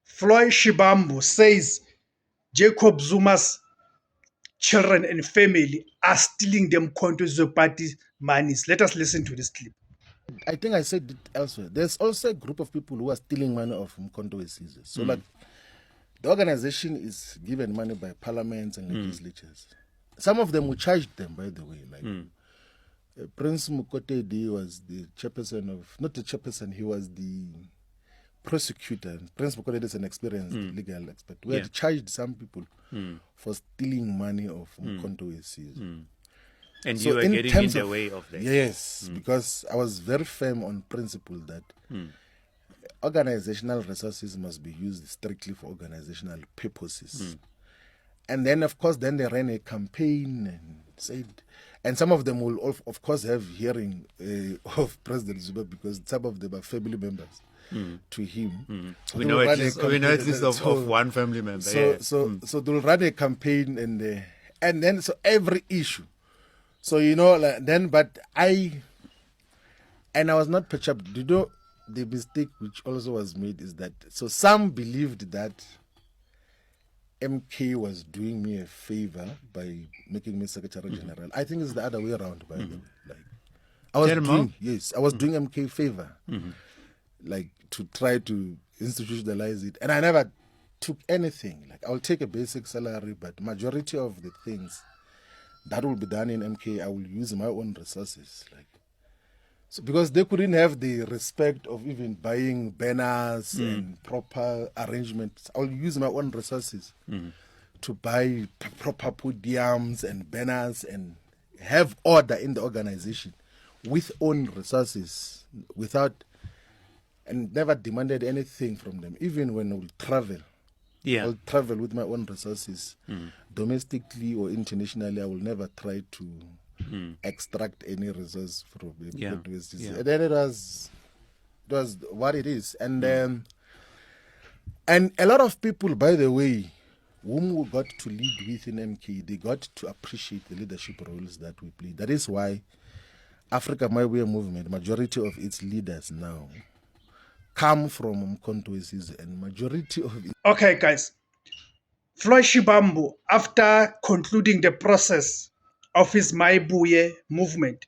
Floyd Shibambu says Jacob Zuma's children and family are stealing them Mkhonto party monies. Let us listen to this clip. I think I said it elsewhere. There's also a group of people who are stealing money off Mkhonto Wesizwe. So like the organization is given money by parliaments and legislatures. Some of them we charged them, by the way. Like Prince Mukotedi was the chairperson of, not the chairperson, he was the prosecutor. Prince Mukotedi is an experienced legal expert. We had charged some people for stealing money of Mkhonto Wesizwe. And So you were in getting in terms the of- way of that. Yes, because I was very firm on principle that organizational resources must be used strictly for organizational purposes. And then, of course, then they ran a campaign and said, and some of them will, of course, have hearing of President Zuma because some of them are family members to him. So We they know will at run a least, we know at least of one family member. so they'll run a campaign and then so every issue. So like, then but I was not perturbed. The mistake which also was made is that so some believed that MK was doing me a favor by making me Secretary General. I think it's the other way around, by the way. Like I was doing MK a favor, like to try to institutionalize it, and I never took anything. Like I'll take a basic salary, but majority of the things that will be done in MK, I will use my own resources. Like so, because they couldn't have the respect of even buying banners and proper arrangements. I'll use my own resources to buy proper podiums and banners and have order in the organization with own resources, and never demanded anything from them. Even when I will travel, I'll travel with my own resources, domestically or internationally. I will never try to extract any resource from the And then it was what it is. And a lot of people, by the way, whom we got to lead with in MK, they got to appreciate the leadership roles that we play. That is why Africa My Way movement, majority of its leaders now come from Mkhonto Wesizwe, and majority of it. Okay, guys. Floyd Shibambu, after concluding the process of his Maibuye movement,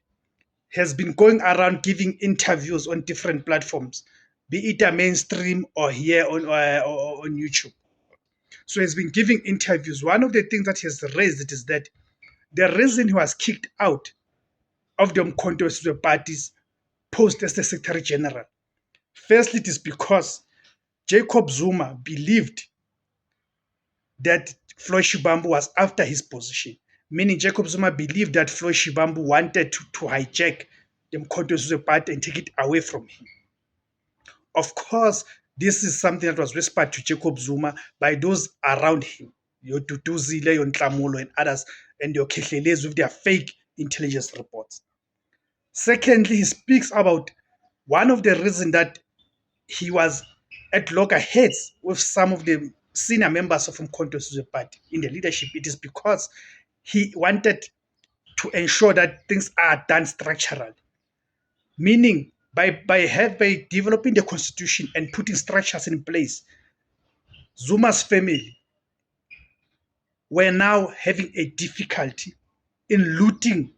has been going around giving interviews on different platforms, be it a mainstream or here on YouTube. So he's been giving interviews. One of the things that he has raised is that the reason he was kicked out of the Mkhonto Wesizwe party's post as the Secretary General, firstly, it is because Jacob Zuma believed that Floyd Shibambu was after his position, meaning Jacob Zuma believed that Floyd Shibambu wanted to hijack the Mkhonto Wesizwe party and take it away from him. Of course, this is something that was whispered to Jacob Zuma by those around him, your Duduzile, your Nhlamulo, and others, and your Kehleles with their fake intelligence reports. Secondly, he speaks about one of the reasons that he was at loggerheads with some of the senior members of Mkhonto Wesizwe party in the leadership. It is because he wanted to ensure that things are done structurally, meaning by developing the constitution and putting structures in place, Zuma's family were now having a difficulty in looting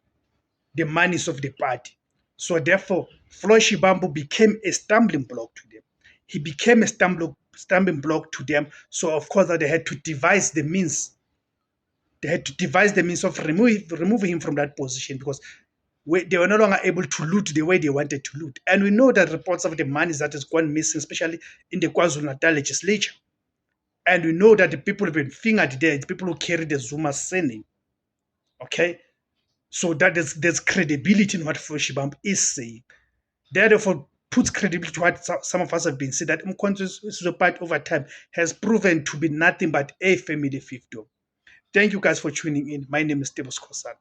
the monies of the party. So therefore, Floyd Shibambu became a stumbling block to them. He became a stumbling block to them. So of course they had to devise the means. They had to devise the means of removing him from that position because they were no longer able to loot the way they wanted to loot. And we know that reports of the money that has gone missing, especially in the KwaZulu-Natal legislature. And we know that the people have been fingered there, the people who carry the Zuma surname. Okay? So that there's credibility in what Floyd Shibambu is saying. Therefore, puts credibility to what some of us have been saying, that Mkhonto Wesizwe party over time has proven to be nothing but a family fiefdom. Thank you guys for tuning in. My name is Tebo's Kosan.